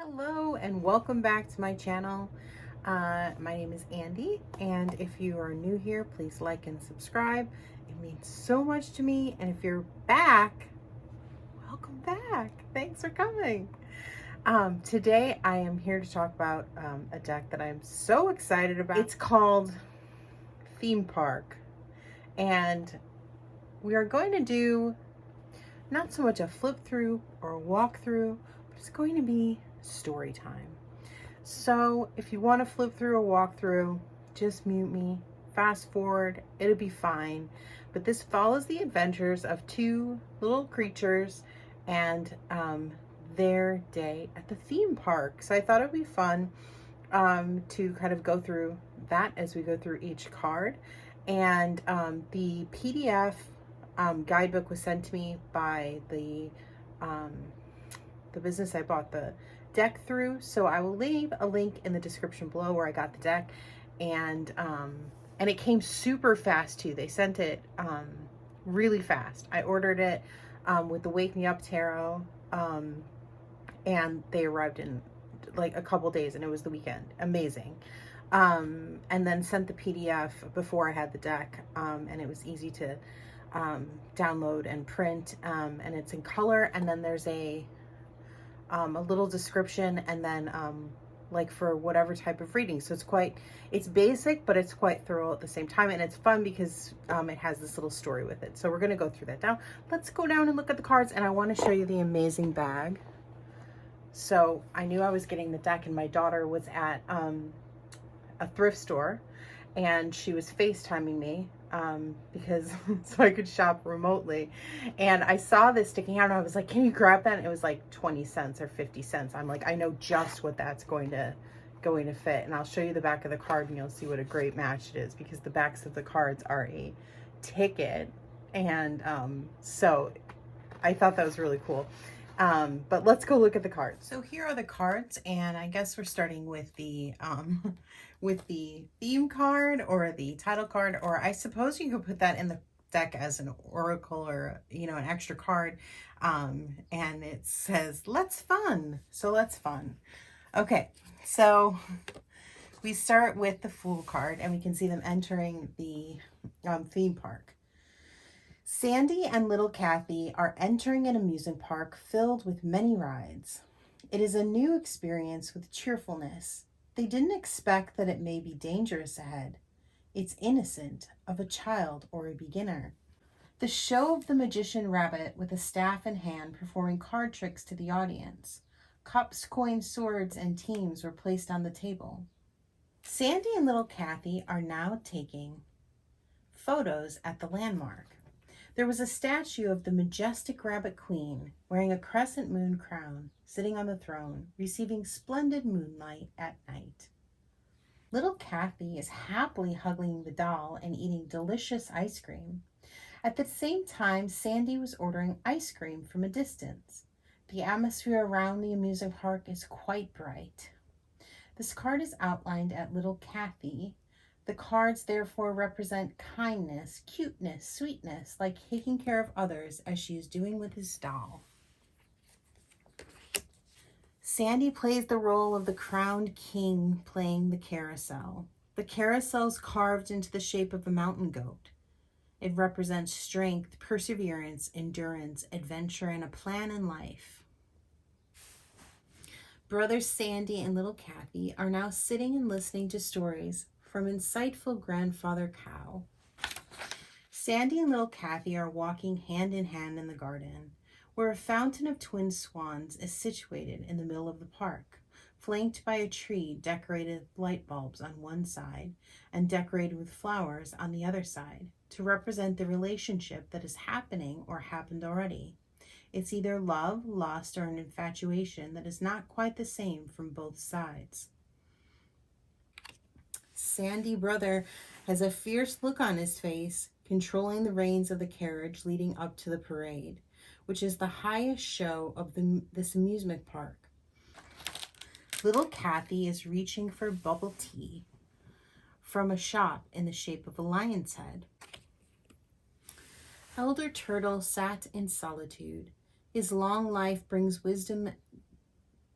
Hello and welcome back to my channel. My name is Andy, and if you are new here, please like and subscribe. It means so much to me. And if you're back, welcome back. Thanks for coming. Today I am here to talk about a deck that I'm so excited about. It's called Theme Park, and we are going to do not so much a flip through or a walk through, but it's going to be story time. So if you want to flip through or walk through, just mute me, fast forward, it'll be fine. But this follows the adventures of two little creatures and their day at the theme park. So I thought it'd be fun to kind of go through that as we go through each card. And the PDF guidebook was sent to me by the business I bought the deck through, so I will leave a link in the description below where I got the deck. And it came super fast too. They sent it really fast. I ordered it with the Wake Me Up Tarot, and they arrived in like a couple days, and it was the weekend. Amazing. And then sent the PDF before I had the deck, and it was easy to download and print, and it's in color, and then there's a little description, and then like for whatever type of reading. So it's basic, but it's quite thorough at the same time, and it's fun because it has this little story with it. So we're going to go through that now. Let's go down and look at the cards, and I want to show you the amazing bag. So I knew I was getting the deck, and my daughter was at a thrift store, and she was FaceTiming me because so I could shop remotely, and I saw this sticking out, and I was like, can you grab that? And it was like 20 cents or 50 cents. I'm like, I know just what that's going to fit. And I'll show you the back of the card, and you'll see what a great match it is, because the backs of the cards are a ticket. And so I thought that was really cool. But let's go look at the cards. So here are the cards, and I guess we're starting with the with the theme card or the title card, or I suppose you could put that in the deck as an oracle, or an extra card. And it says let's fun. So let's fun. Okay, so we start with the Fool card, and we can see them entering the theme park. Sandi and little Kathi are entering an amusement park filled with many rides. It is a new experience with cheerfulness. They didn't expect that it may be dangerous ahead. It's innocent, of a child or a beginner. The show of the magician rabbit with a staff in hand performing card tricks to the audience. Cups, coins, swords, and teams were placed on the table. Sandi and little Kathi are now taking photos at the landmark. There was a statue of the majestic rabbit queen wearing a crescent moon crown, sitting on the throne, receiving splendid moonlight at night. Little Kathi is happily hugging the doll and eating delicious ice cream. At the same time, Sandi was ordering ice cream from a distance. The atmosphere around the amusement park is quite bright. This card is outlined at little Kathi. The cards therefore represent kindness, cuteness, sweetness, like taking care of others, as she is doing with his doll. Sandi plays the role of the crowned king playing the carousel. The carousel is carved into the shape of a mountain goat. It represents strength, perseverance, endurance, adventure, and a plan in life. Brothers Sandi and little Kathi are now sitting and listening to stories from insightful Grandfather Cow. Sandi and little Kathi are walking hand in hand in the garden, where a fountain of twin swans is situated in the middle of the park, flanked by a tree decorated with light bulbs on one side and decorated with flowers on the other side, to represent the relationship that is happening or happened already. It's either love, lust, or an infatuation that is not quite the same from both sides. Sandi brother has a fierce look on his face, controlling the reins of the carriage leading up to the parade, which is the highest show of this amusement park. Little Kathi is reaching for bubble tea from a shop in the shape of a lion's head. Elder Turtle sat in solitude. His long life brings wisdom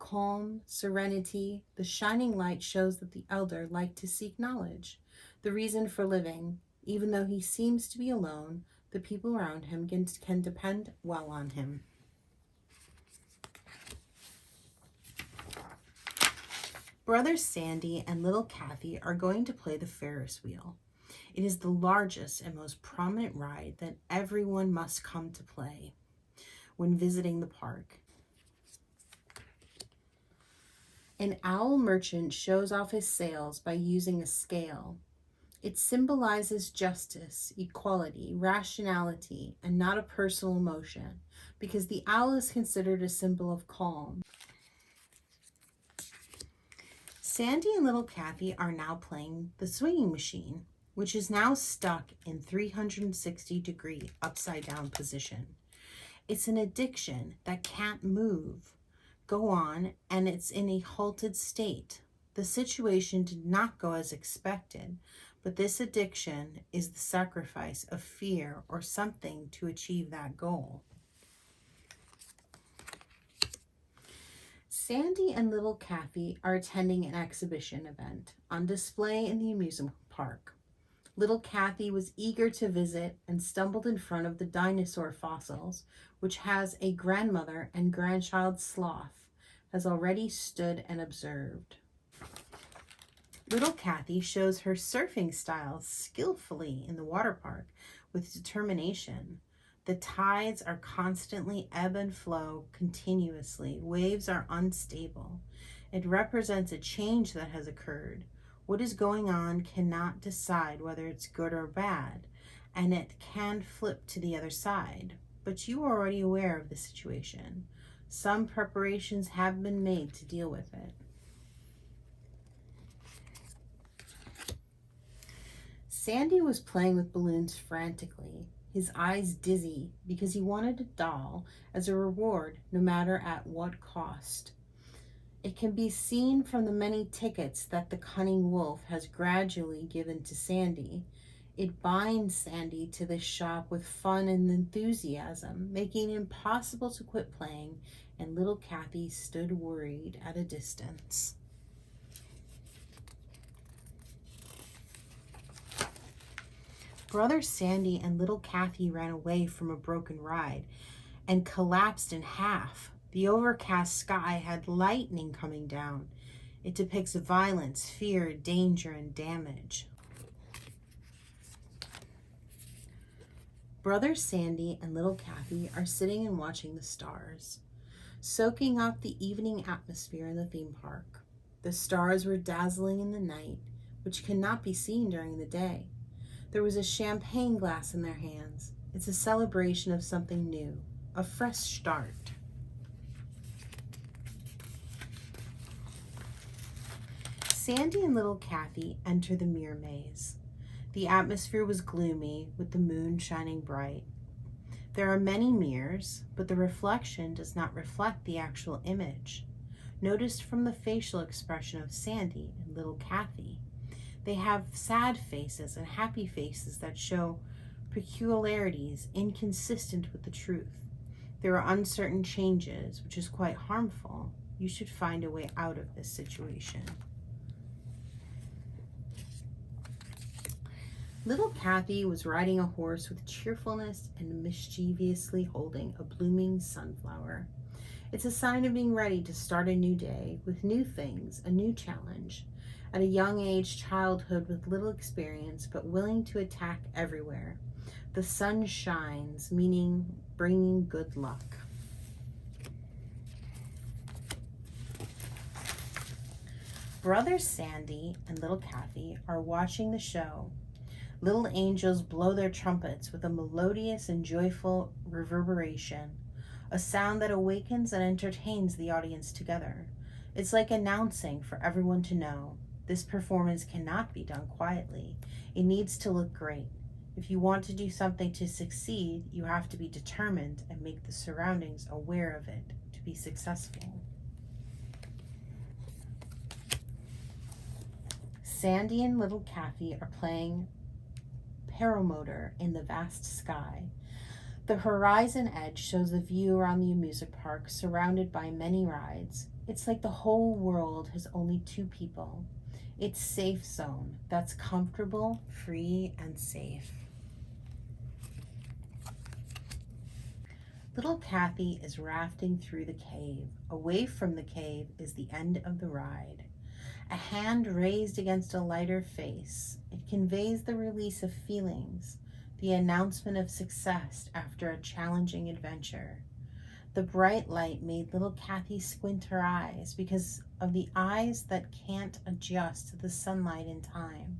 calm, serenity, the shining light shows that the elder liked to seek knowledge, the reason for living. Even though he seems to be alone, the people around him can depend well on him. Brothers Sandi and little Kathi are going to play the Ferris wheel. It is the largest and most prominent ride that everyone must come to play when visiting the park. An owl merchant shows off his sales by using a scale. It symbolizes justice, equality, rationality, and not a personal emotion, because the owl is considered a symbol of calm. Sandi and little Kathi are now playing the swinging machine, which is now stuck in 360-degree upside-down position. It's an addiction that can't move, go on, and it's in a halted state. The situation did not go as expected, but this addiction is the sacrifice of fear or something to achieve that goal. Sandi and little Kathi are attending an exhibition event on display in the amusement park. Little Kathi was eager to visit and stumbled in front of the dinosaur fossils, which has a grandmother and grandchild sloth, has already stood and observed. Little Kathi shows her surfing style skillfully in the water park with determination. The tides are constantly ebb and flow continuously. Waves are unstable. It represents a change that has occurred. What is going on cannot decide whether it's good or bad, and it can flip to the other side. But you are already aware of the situation. Some preparations have been made to deal with it. Sandi was playing with balloons frantically, his eyes dizzy because he wanted a doll as a reward, no matter at what cost. It can be seen from the many tickets that the cunning wolf has gradually given to Sandi. It binds Sandi to this shop with fun and enthusiasm, making it impossible to quit playing, and little Kathi stood worried at a distance. Brother Sandi and little Kathi ran away from a broken ride and collapsed in half. The overcast sky had lightning coming down. It depicts violence, fear, danger, and damage. Brother Sandi and little Kathi are sitting and watching the stars, soaking up the evening atmosphere in the theme park. The stars were dazzling in the night, which cannot be seen during the day. There was a champagne glass in their hands. It's a celebration of something new, a fresh start. Sandi and little Kathi enter the mirror maze. The atmosphere was gloomy, with the moon shining bright. There are many mirrors, but the reflection does not reflect the actual image. Noticed from the facial expression of Sandi and little Kathi. They have sad faces and happy faces that show peculiarities inconsistent with the truth. There are uncertain changes, which is quite harmful. You should find a way out of this situation. Little Kathi was riding a horse with cheerfulness and mischievously holding a blooming sunflower. It's a sign of being ready to start a new day with new things, a new challenge. At a young age, childhood with little experience, but willing to attack everywhere. The sun shines, meaning bringing good luck. Brother Sandi and little Kathi are watching the show. Little angels blow their trumpets with a melodious and joyful reverberation, a sound that awakens and entertains the audience together. It's like announcing for everyone to know. This performance cannot be done quietly. It needs to look great. If you want to do something to succeed, you have to be determined and make the surroundings aware of it to be successful. Sandi and little Kathi are playing paramotor in the vast sky. The horizon edge shows the view around the amusement park, surrounded by many rides. It's like the whole world has only two people. It's safe zone that's comfortable, free, and safe. Little Kathi is rafting through the cave. Away from the cave is the end of the ride. A hand raised against a lighter face. It conveys the release of feelings, the announcement of success after a challenging adventure. The bright light made little Kathi squint her eyes because of the eyes that can't adjust to the sunlight in time.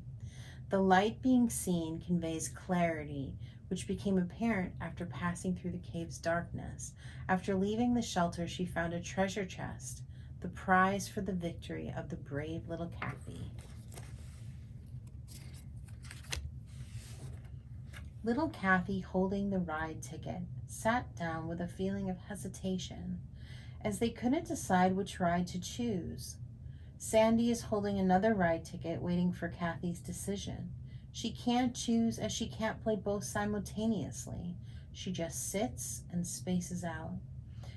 The light being seen conveys clarity, which became apparent after passing through the cave's darkness. After leaving the shelter, she found a treasure chest, the prize for the victory of the brave little Kathi. Little Kathi, holding the ride ticket, sat down with a feeling of hesitation, as they couldn't decide which ride to choose. Sandi is holding another ride ticket, waiting for Kathy's decision. She can't choose as she can't play both simultaneously. She just sits and spaces out.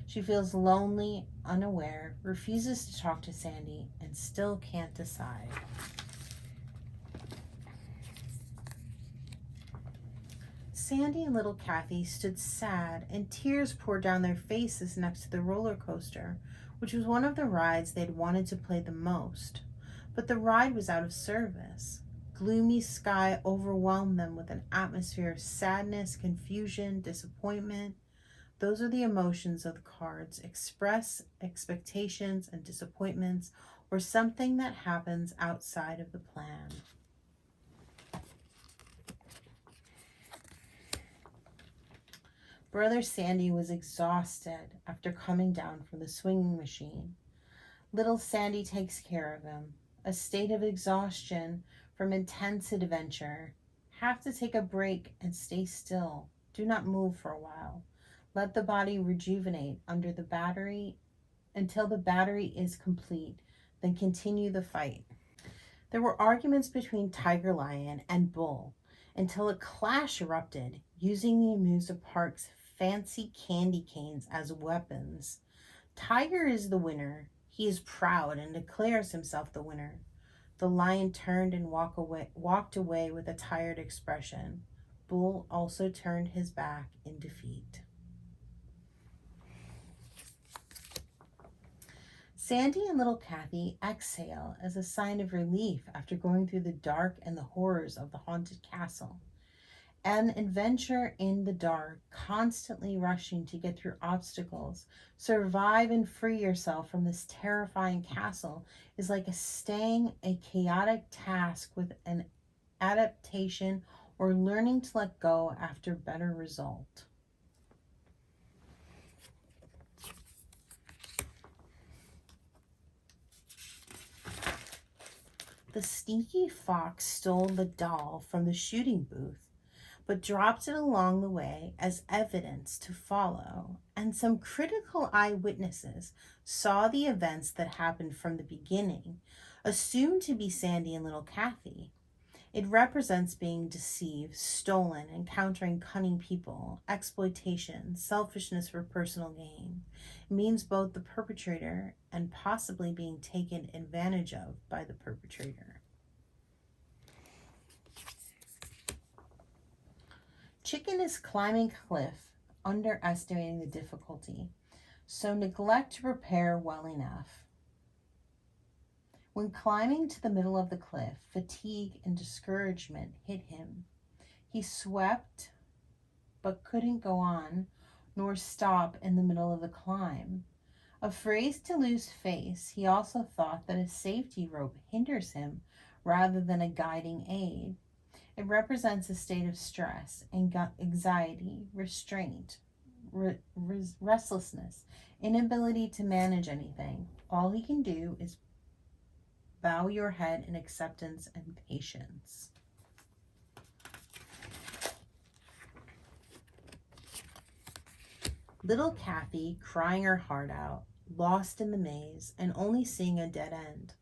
She feels lonely, unaware, refuses to talk to Sandi, and still can't decide. Sandi and little Kathi stood sad, and tears poured down their faces next to the roller coaster, which was one of the rides they'd wanted to play the most. But the ride was out of service. Gloomy sky overwhelmed them with an atmosphere of sadness, confusion, disappointment. Those are the emotions of the cards: express expectations and disappointments, or something that happens outside of the plan. Brother Sandi was exhausted after coming down from the swinging machine. Little Sandi takes care of him. A state of exhaustion from intense adventure. Have to take a break and stay still. Do not move for a while. Let the body rejuvenate under the battery until the battery is complete. Then continue the fight. There were arguments between Tiger Lion and Bull until a clash erupted, using the amusement park's fancy candy canes as weapons. Tiger is the winner. He is proud and declares himself the winner. The lion turned and walked away with a tired expression. Bull also turned his back in defeat. Sandi and little Kathi exhale as a sign of relief after going through the dark and the horrors of the haunted castle. An adventure in the dark, constantly rushing to get through obstacles, survive and free yourself from this terrifying castle, is like staying a chaotic task with an adaptation or learning to let go after better result. The sneaky fox stole the doll from the shooting booth, but dropped it along the way as evidence to follow, and some critical eyewitnesses saw the events that happened from the beginning, assumed to be Sandi and little Kathi. It represents being deceived, stolen, encountering cunning people, exploitation, selfishness for personal gain. It means both the perpetrator and possibly being taken advantage of by the perpetrator. Chicken is climbing cliff, underestimating the difficulty, so neglect to prepare well enough. When climbing to the middle of the cliff, fatigue and discouragement hit him. He swept, but couldn't go on, nor stop in the middle of the climb. Afraid to lose face, he also thought that a safety rope hinders him rather than a guiding aid. It represents a state of stress, anxiety, restraint, restlessness, inability to manage anything. All he can do is bow your head in acceptance and patience. Little Kathi, crying her heart out, lost in the maze and only seeing a dead end.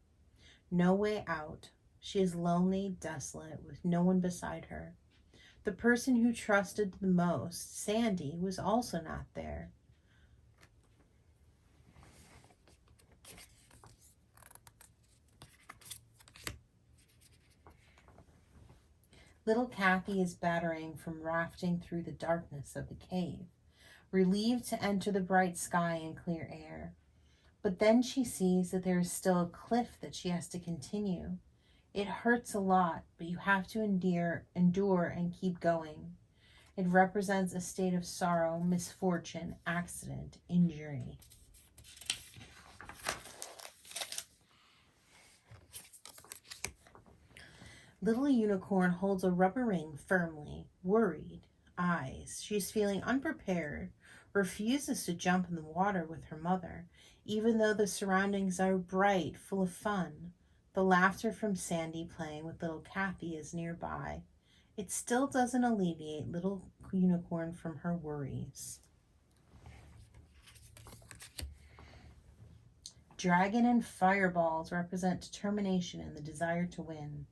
No way out. She is lonely, desolate, with no one beside her. The person who trusted the most, Sandi, was also not there. Little Kathi is battering from rafting through the darkness of the cave, relieved to enter the bright sky and clear air. But then she sees that there is still a cliff that she has to continue. It hurts a lot, but you have to endure and keep going. It represents a state of sorrow, misfortune, accident, injury. Little Unicorn holds a rubber ring firmly, worried eyes. She's feeling unprepared, refuses to jump in the water with her mother, even though the surroundings are bright, full of fun. The laughter from Sandi playing with little Kathi is nearby. It still doesn't alleviate little Unicorn from her worries. Dragon and fireballs represent determination and the desire to win.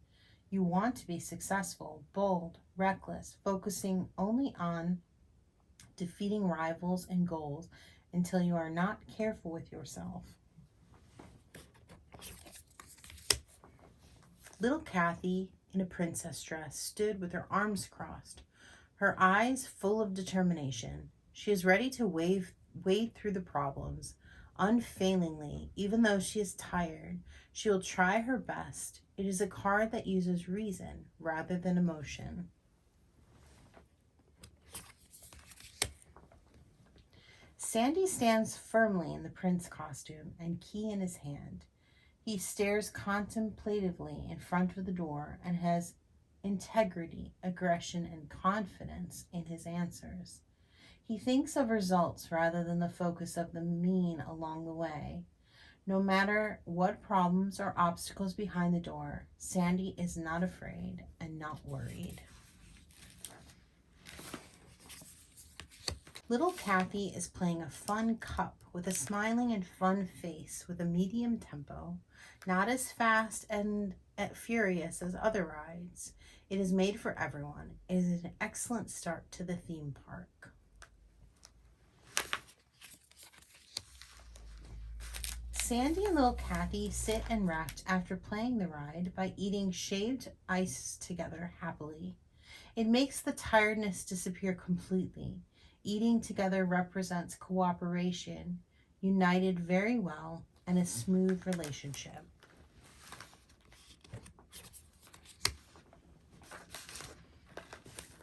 You want to be successful, bold, reckless, focusing only on defeating rivals and goals until you are not careful with yourself. Little Kathi, in a princess dress, stood with her arms crossed, her eyes full of determination. She is ready to wade through the problems unfailingly. Even though she is tired, she will try her best. It is a card that uses reason rather than emotion. Sandi stands firmly in the prince costume and key in his hand. He stares contemplatively in front of the door and has integrity, aggression, and confidence in his answers. He thinks of results rather than the focus of the mean along the way. No matter what problems or obstacles behind the door, Sandi is not afraid and not worried. Little Kathi is playing a fun cup with a smiling and fun face with a medium tempo, not as fast and furious as other rides. It is made for everyone. It is an excellent start to the theme park. Sandi and little Kathi sit and raft after playing the ride by eating shaved ice together happily. It makes the tiredness disappear completely. Eating together represents cooperation, united very well, and a smooth relationship.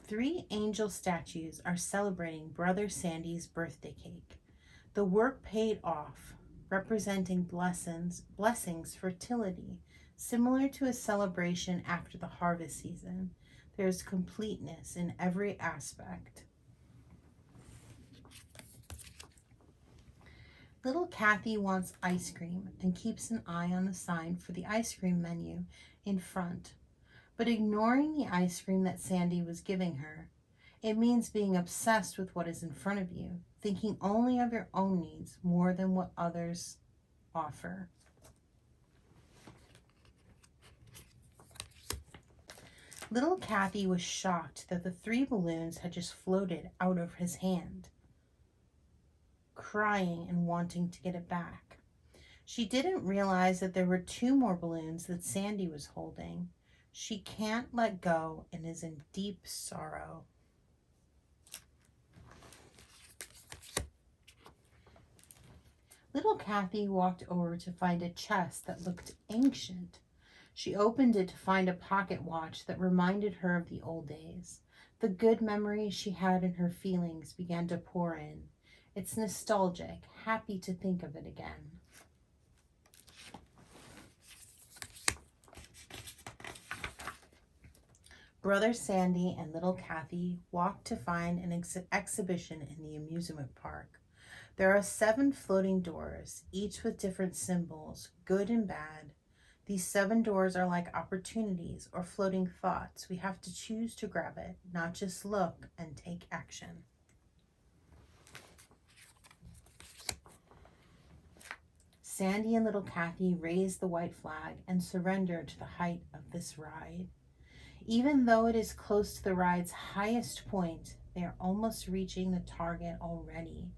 Three angel statues are celebrating Brother Sandi's birthday cake. The work paid off, representing blessings, fertility, similar to a celebration after the harvest season. There's completeness in every aspect. Little Kathi wants ice cream and keeps an eye on the sign for the ice cream menu in front, but ignoring the ice cream that Sandi was giving her. It means being obsessed with what is in front of you, thinking only of your own needs more than what others offer. Little Kathi was shocked that the 3 balloons had just floated out of his hand, crying and wanting to get it back. She didn't realize that there were 2 more balloons that Sandi was holding. She can't let go and is in deep sorrow. Little Kathi walked over to find a chest that looked ancient. She opened it to find a pocket watch that reminded her of the old days. The good memories she had in her feelings began to pour in. It's nostalgic, happy to think of it again. Brother Sandi and little Kathi walked to find an exhibition in the amusement park. There are 7 floating doors, each with different symbols, good and bad. These 7 doors are like opportunities or floating thoughts. We have to choose to grab it, not just look and take action. Sandi and little Kathi raised the white flag and surrendered to the height of this ride. Even though it is close to the ride's highest point, they are almost reaching the target already.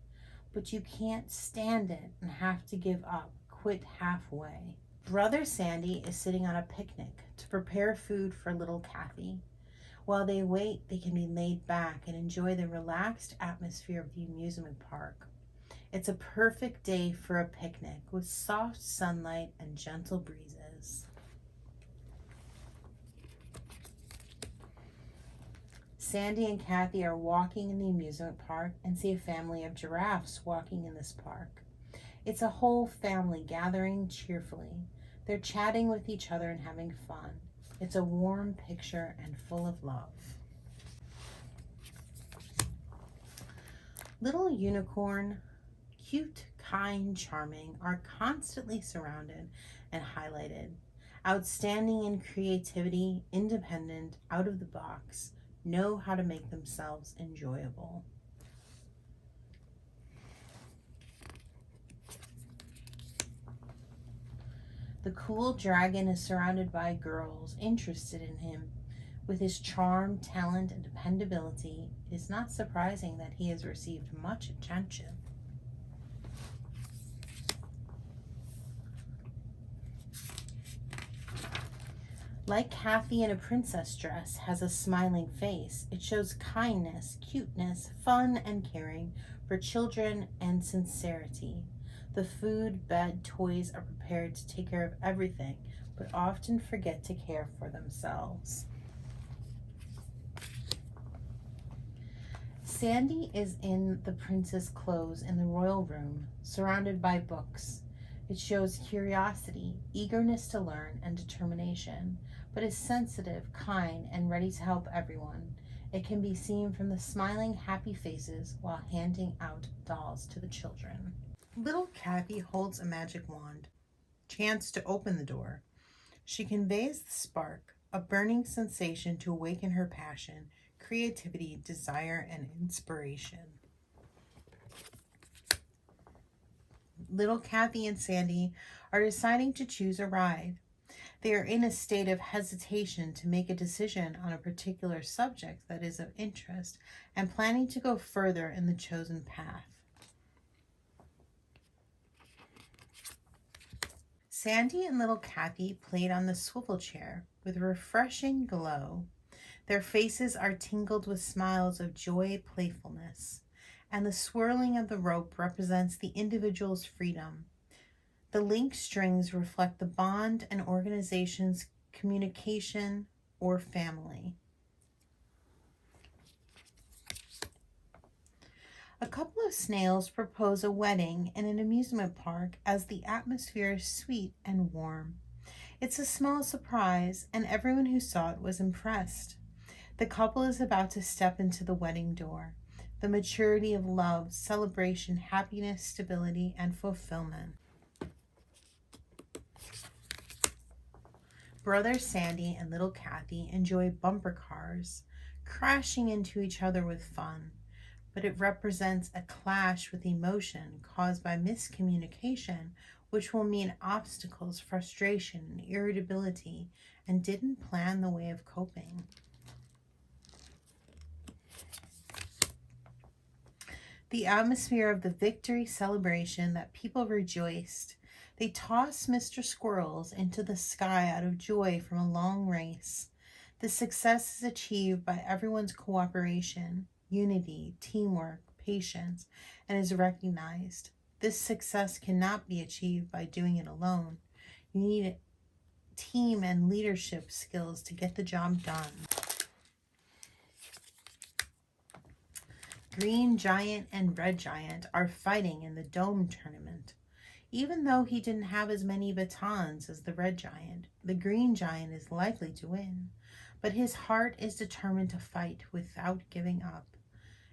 But you can't stand it and have to give up, quit halfway. Brother Sandi is sitting on a picnic to prepare food for little Kathi. While they wait, they can be laid back and enjoy the relaxed atmosphere of the amusement park. It's a perfect day for a picnic with soft sunlight and gentle breezes. Sandi and Kathi are walking in the amusement park and see a family of giraffes walking in this park. It's a whole family gathering cheerfully. They're chatting with each other and having fun. It's a warm picture and full of love. Little unicorn, cute, kind, charming, are constantly surrounded and highlighted. Outstanding in creativity, independent, out of the box, know how to make themselves enjoyable. The cool dragon is surrounded by girls interested in him. With his charm, talent, and dependability, it is not surprising that he has received much attention. Like Kathi in a princess dress has a smiling face, it shows kindness, cuteness, fun, and caring for children and sincerity. The food, bed, toys are prepared to take care of everything, but often forget to care for themselves. Sandi is in the princess clothes in the royal room, surrounded by books. It shows curiosity, eagerness to learn, and determination, but is sensitive, kind, and ready to help everyone. It can be seen from the smiling, happy faces while handing out dolls to the children. Little Kathi holds a magic wand, chants to open the door. She conveys the spark, a burning sensation to awaken her passion, creativity, desire, and inspiration. Little Kathi and Sandi are deciding to choose a ride. They are in a state of hesitation to make a decision on a particular subject that is of interest and planning to go further in the chosen path. Sandi and little Kathi played on the swivel chair with a refreshing glow. Their faces are tingled with smiles of joy, playfulness, and the swirling of the rope represents the individual's freedom. The linked strings reflect the bond and organization's communication or family. A couple of snails propose a wedding in an amusement park as the atmosphere is sweet and warm. It's a small surprise, and everyone who saw it was impressed. The couple is about to step into the wedding door, the maturity of love, celebration, happiness, stability, and fulfillment. Brother Sandi and little Kathi enjoy bumper cars, crashing into each other with fun, but it represents a clash with emotion caused by miscommunication, which will mean obstacles, frustration, and irritability, and didn't plan the way of coping. The atmosphere of the victory celebration that people rejoiced. They tossed Mr. Squirrels into the sky out of joy from a long race. The success is achieved by everyone's cooperation, unity, teamwork, patience, and is recognized. This success cannot be achieved by doing it alone. You need team and leadership skills to get the job done. Green Giant and Red Giant are fighting in the Dome tournament. Even though he didn't have as many batons as the Red Giant, the Green Giant is likely to win. But his heart is determined to fight without giving up.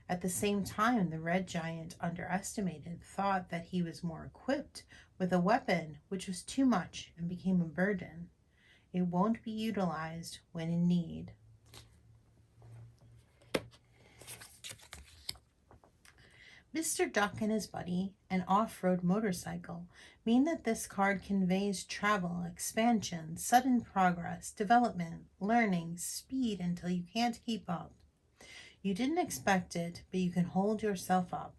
At the same time, the Red Giant, underestimated, thought that he was more equipped with a weapon which was too much and became a burden. It won't be utilized when in need. Mr. Duck and his buddy, an off-road motorcycle, mean that this card conveys travel, expansion, sudden progress, development, learning, speed until you can't keep up. You didn't expect it, but you can hold yourself up.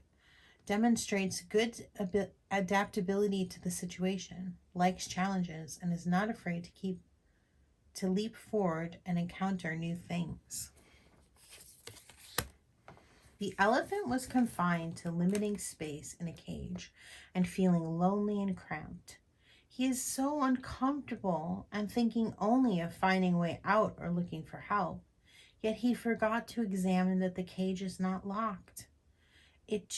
Demonstrates good adaptability to the situation, likes challenges, and is not afraid to leap forward and encounter new things. The elephant was confined to limiting space in a cage and feeling lonely and cramped. He is so uncomfortable and thinking only of finding a way out or looking for help, yet he forgot to examine that the cage is not locked. It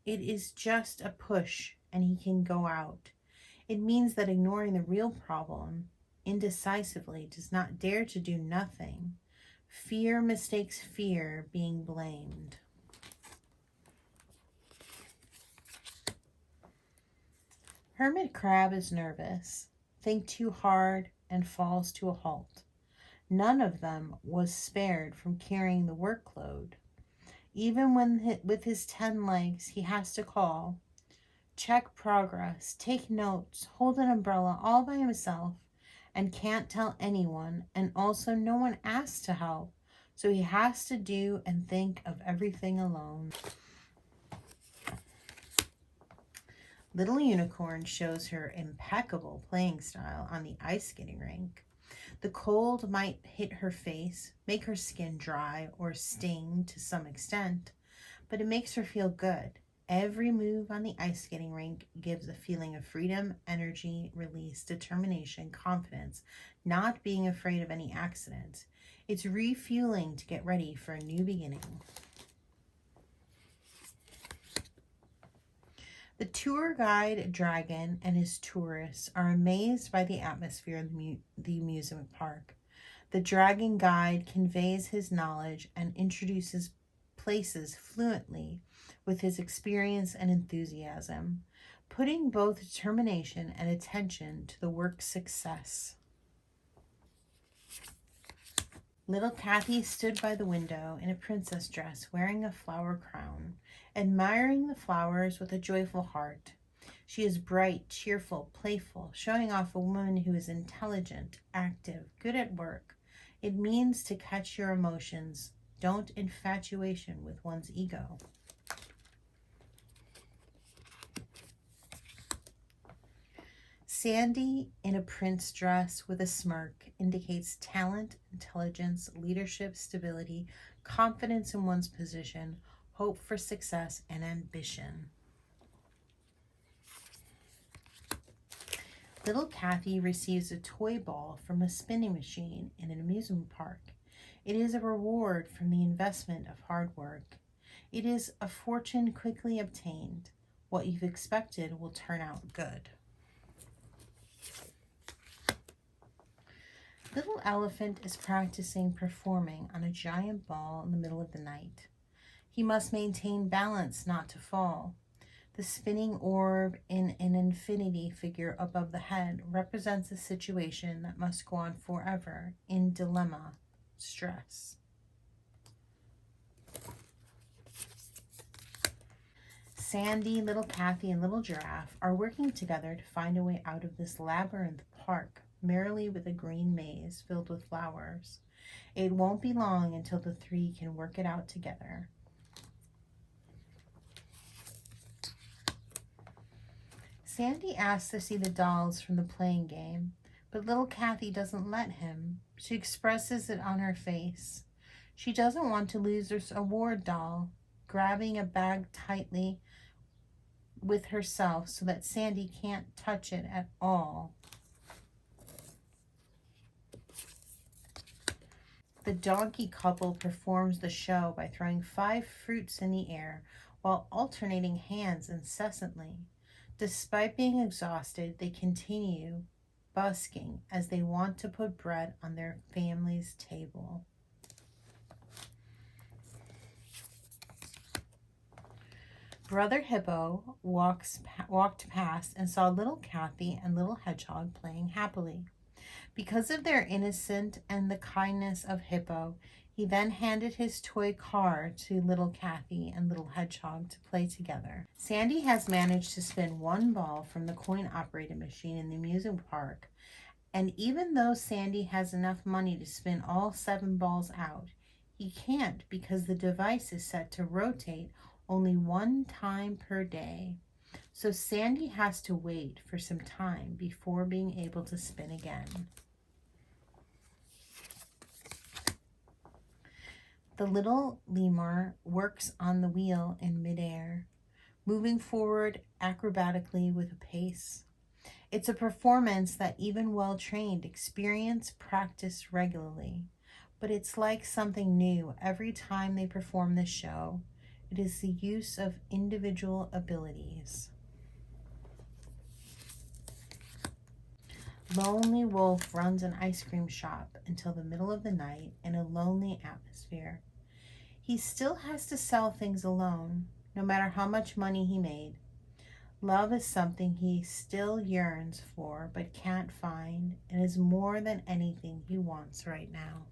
is just a push and he can go out. It means that ignoring the real problem indecisively does not dare to do nothing. Fear mistakes fear being blamed. Hermit crab is nervous, think too hard, and falls to a halt. None of them was spared from carrying the workload. Even when with his 10 legs, he has to call, check progress, take notes, hold an umbrella all by himself, and can't tell anyone, and also no one asks to help, so he has to do and think of everything alone. Little Unicorn shows her impeccable playing style on the ice skating rink. The cold might hit her face, make her skin dry, or sting to some extent, but it makes her feel good. Every move on the ice skating rink gives a feeling of freedom, energy, release, determination, confidence, not being afraid of any accident. It's refueling to get ready for a new beginning. The tour guide Dragon and his tourists are amazed by the atmosphere of the amusement park. The Dragon guide conveys his knowledge and introduces places fluently with his experience and enthusiasm, putting both determination and attention to the work's success. Little Kathi stood by the window in a princess dress, wearing a flower crown, admiring the flowers with a joyful heart. She is bright, cheerful, playful, showing off a woman who is intelligent, active, good at work. It means to catch your emotions, don't infatuation with one's ego. Sandi in a prince dress with a smirk indicates talent, intelligence, leadership, stability, confidence in one's position, hope for success, and ambition. Little Kathi receives a toy ball from a spinning machine in an amusement park. It is a reward from the investment of hard work. It is a fortune quickly obtained. What you've expected will turn out good. Little Elephant is practicing performing on a giant ball in the middle of the night. He must maintain balance not to fall. The spinning orb in an infinity figure above the head represents a situation that must go on forever in dilemma, stress. Sandi, Little Kathi, and Little Giraffe are working together to find a way out of this labyrinth park, merrily with a green maze filled with flowers. It won't be long until the three can work it out together. Sandi asks to see the dolls from the playing game, but Little Kathi doesn't let him. She expresses it on her face. She doesn't want to lose her award doll, grabbing a bag tightly with herself so that Sandi can't touch it at all. The donkey couple performs the show by throwing 5 fruits in the air while alternating hands incessantly. Despite being exhausted, they continue busking as they want to put bread on their family's table. Brother Hippo walked past and saw Little Kathi and Little Hedgehog playing happily. Because of their innocence and the kindness of Hippo, He then handed his toy car to little Kathi and little Hedgehog to play together. Sandi has managed to spin one ball from the coin-operated machine in the amusement park, and even though Sandi has enough money to spin all 7 balls out, he can't because the device is set to rotate only 1 time per day. So Sandi has to wait for some time before being able to spin again. The little lemur works on the wheel in midair, moving forward acrobatically with a pace. It's a performance that even well-trained experience practice regularly, but it's like something new every time they perform this show. It is the use of individual abilities. Lonely Wolf runs an ice cream shop until the middle of the night in a lonely atmosphere. He still has to sell things alone, no matter how much money he made. Love is something he still yearns for but can't find, and is more than anything he wants right now.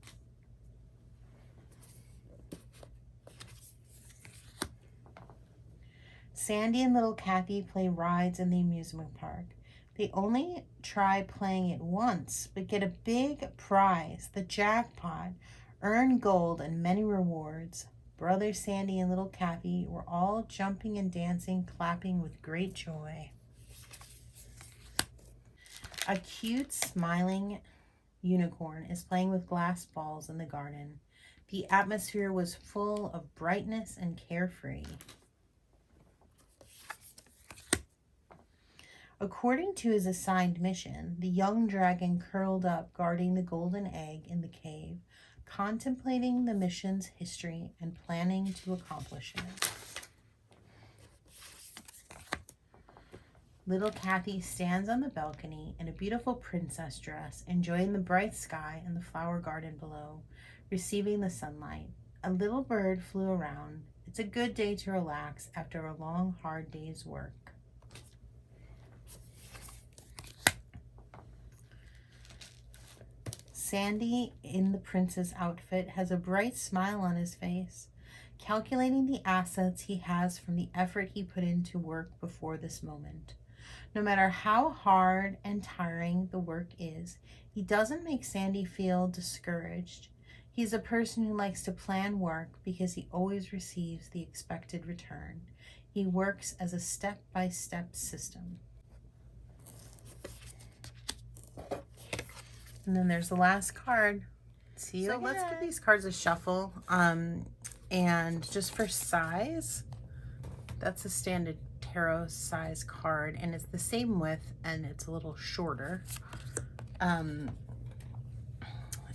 Sandi and little Kathi play rides in the amusement park. They only try playing it once, but get a big prize, the jackpot, earn gold and many rewards. Brother Sandi and little Kathi were all jumping and dancing, clapping with great joy. A cute, smiling unicorn is playing with glass balls in the garden. The atmosphere was full of brightness and carefree. According to his assigned mission, the young dragon curled up guarding the golden egg in the cave, contemplating the mission's history and planning to accomplish it. Little Kathi stands on the balcony in a beautiful princess dress, enjoying the bright sky and the flower garden below, receiving the sunlight. A little bird flew around. It's a good day to relax after a long, hard day's work. Sandi, in the princess outfit, has a bright smile on his face, calculating the assets he has from the effort he put into work before this moment. No matter how hard and tiring the work is, he doesn't make Sandi feel discouraged. He's a person who likes to plan work because he always receives the expected return. He works as a step-by-step system. And then there's the last card. See you again. Let's give these cards a shuffle. And just for size, that's a standard tarot size card, and it's the same width and it's a little shorter. And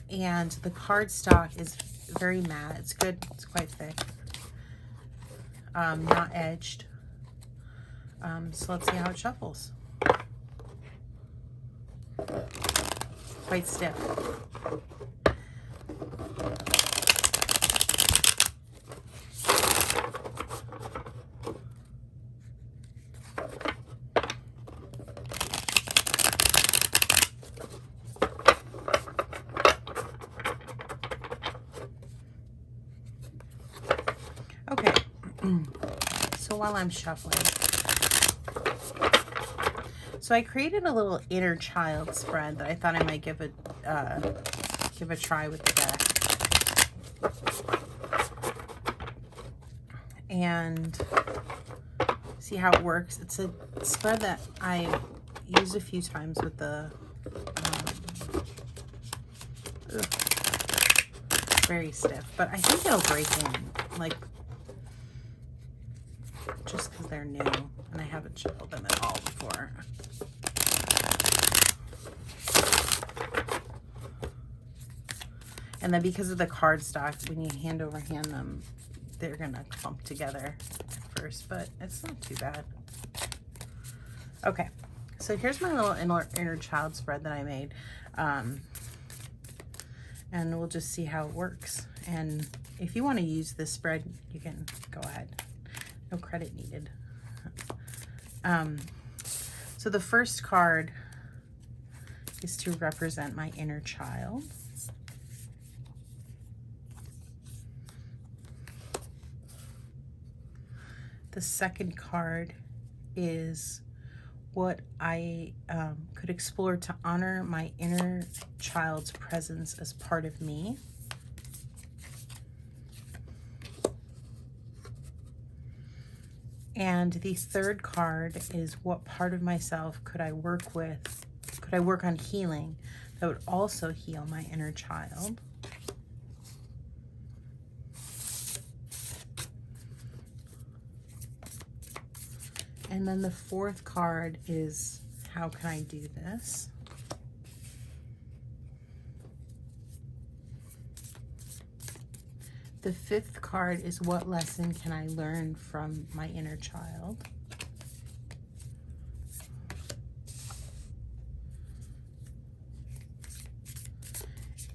the cardstock is very matte. It's good. It's quite thick. Not edged. So let's see how it shuffles. Quite stiff. Okay, so while I'm shuffling, so I created a little inner child spread that I thought I might give a try with the deck, and see how it works. It's a spread that I used a few times with the very stiff, but I think it'll break in, like, just because they're new and I haven't shuffled them at all before. And then because of the cardstock, when you hand over hand them, they're gonna clump together at first, but it's not too bad. Okay, so here's my little inner child spread that I made. And we'll just see how it works. And if you want to use this spread, you can go ahead. No credit needed. So the first card is to represent my inner child. The second card is what I could explore to honor my inner child's presence as part of me. And the third card is what part of myself could I work on healing that would also heal my inner child. And then the fourth card is, how can I do this? The fifth card is, what lesson can I learn from my inner child?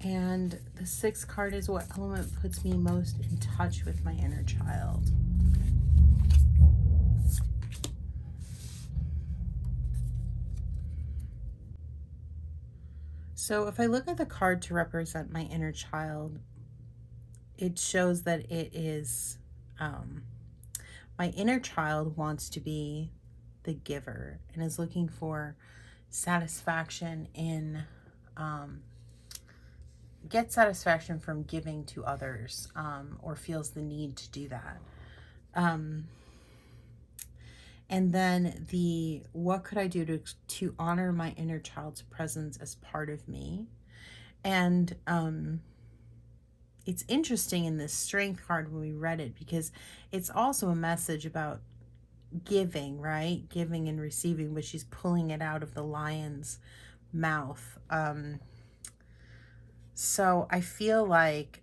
And the sixth card is, what element puts me most in touch with my inner child? So if I look at the card to represent my inner child, it shows that it is, my inner child wants to be the giver and is looking for satisfaction in, get satisfaction from giving to others, or feels the need to do that. And then what could I do to honor my inner child's presence as part of me? And it's interesting in this strength card when we read it, because it's also a message about giving, right? Giving and receiving, but she's pulling it out of the lion's mouth. So I feel like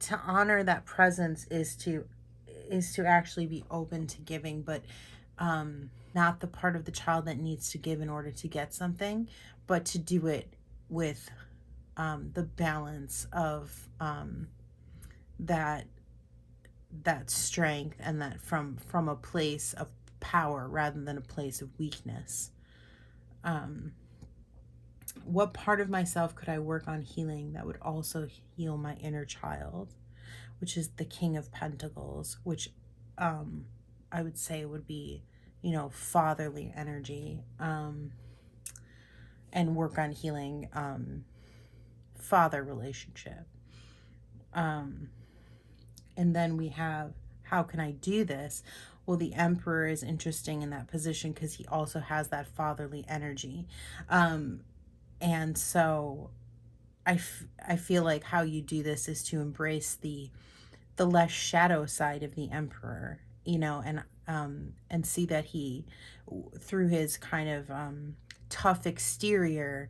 to honor that presence is to actually be open to giving, but not the part of the child that needs to give in order to get something, but to do it with the balance of that strength, and that from a place of power rather than a place of weakness. What part of myself could I work on healing that would also heal my inner child, which is the King of Pentacles, which I would say would be, fatherly energy, and work on healing father relationship. And then we have, how can I do this? Well, the Emperor is interesting in that position because he also has that fatherly energy. And so I feel like how you do this is to embrace the less shadow side of the Emperor, and see that he, through his kind of tough exterior,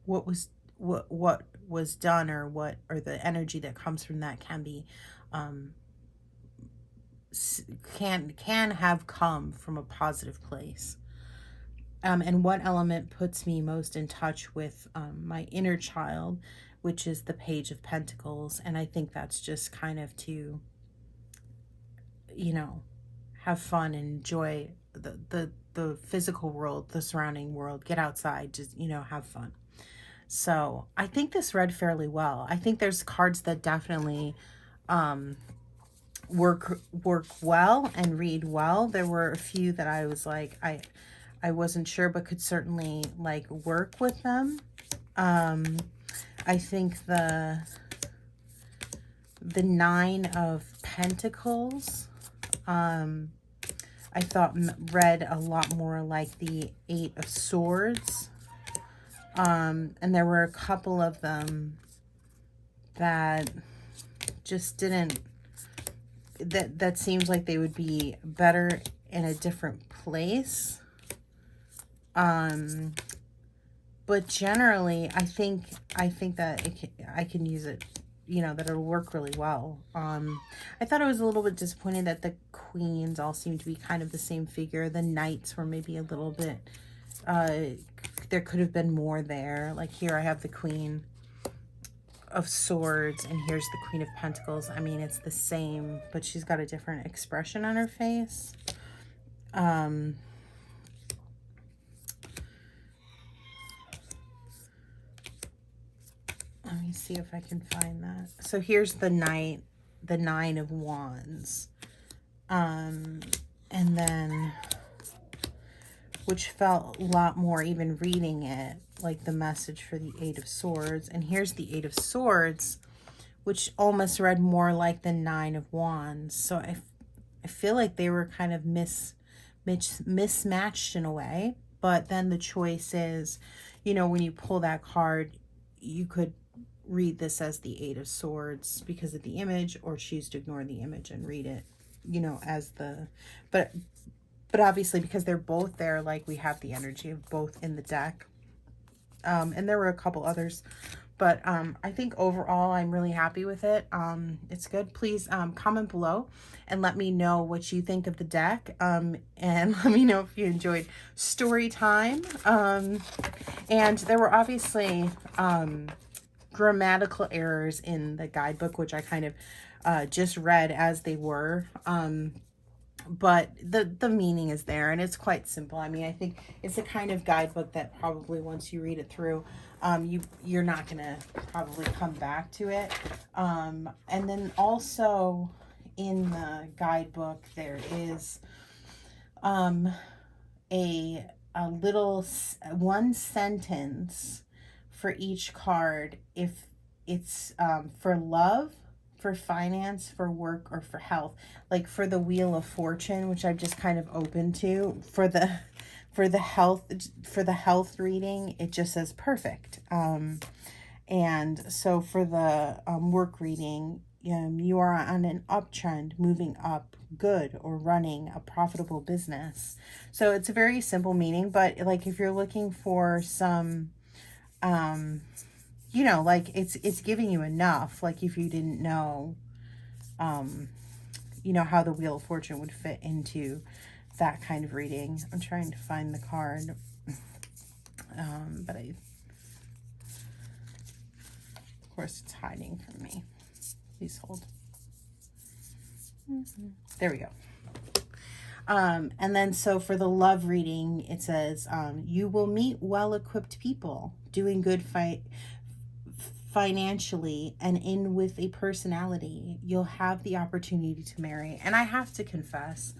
what was done, or the energy that comes from that can be can have come from a positive place. And what element puts me most in touch with my inner child, which is the Page of Pentacles. And I think that's just kind of to, have fun and enjoy the physical world, the surrounding world, get outside, just, have fun. So I think this read fairly well. I think there's cards that definitely work well and read well. There were a few that I was like, I wasn't sure, but could certainly work with them. I think the Nine of Pentacles, I thought read a lot more like the Eight of Swords. And there were a couple of them that just didn't, that seems like they would be better in a different place. But generally, I think that I can use it, that it'll work really well. I thought I was a little bit disappointed that the queens all seemed to be kind of the same figure. The knights were maybe a little bit, there could have been more there. Like here I have the Queen of Swords, and here's the Queen of Pentacles. I mean, it's the same, but she's got a different expression on her face. Let me see if I can find that. So here's the Nine of Wands. And then, which felt a lot more, even reading it, like the message for the Eight of Swords. And here's the Eight of Swords, which almost read more like the Nine of Wands. So I feel like they were kind of mismatched in a way. But then the choice is, you know, when you pull that card, you could read this as the Eight of Swords because of the image, or choose to ignore the image and read it, you know, as the, but obviously because they're both there, like we have the energy of both in the deck. And there were a couple others, but I think overall I'm really happy with it. It's good. Please comment below and let me know what you think of the deck, and let me know if you enjoyed story time. And there were obviously grammatical errors in the guidebook, which I kind of just read as they were. But the meaning is there, and it's quite simple. I mean, I think it's the kind of guidebook that probably once you read it through, you're not gonna probably come back to it. And then also in the guidebook there is a little one sentence for each card, if it's for love, for finance, for work, or for health. Like for the Wheel of Fortune, which I've just kind of opened to, for the health reading, it just says perfect. And so for the work reading, you are on an uptrend, moving up, good, or running a profitable business. So it's a very simple meaning, but like if you're looking for some you know, like it's giving you enough, like if you didn't know you know, how the Wheel of Fortune would fit into that kind of reading. I'm trying to find the card, but of course it's hiding from me. Please hold. There we go. And then so for the love reading, it says, you will meet well-equipped people doing good financially and in with a personality. You'll have the opportunity to marry. And I have to confess,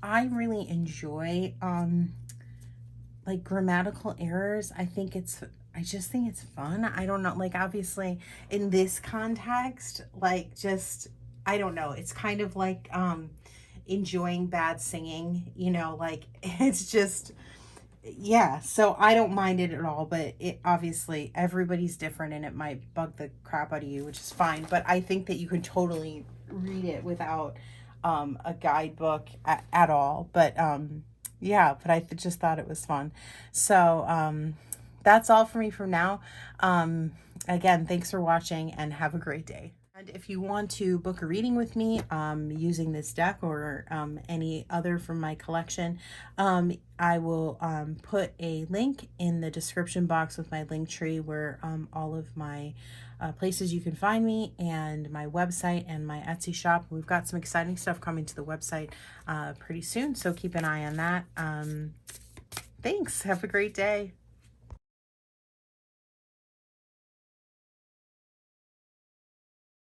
I really enjoy like grammatical errors. I just think it's fun. I don't know, like obviously in this context, like just, I don't know, it's kind of like enjoying bad singing, you know, like it's just, yeah, so I don't mind it at all, but it obviously everybody's different and it might bug the crap out of you, which is fine. But I think that you can totally read it without a guidebook at all. But yeah, but I just thought it was fun. So that's all for me for now. Again, thanks for watching and have a great day. And if you want to book a reading with me using this deck or any other from my collection, I will put a link in the description box with my link tree where all of my places you can find me, and my website and my Etsy shop. We've got some exciting stuff coming to the website pretty soon, so keep an eye on that. Thanks. Have a great day.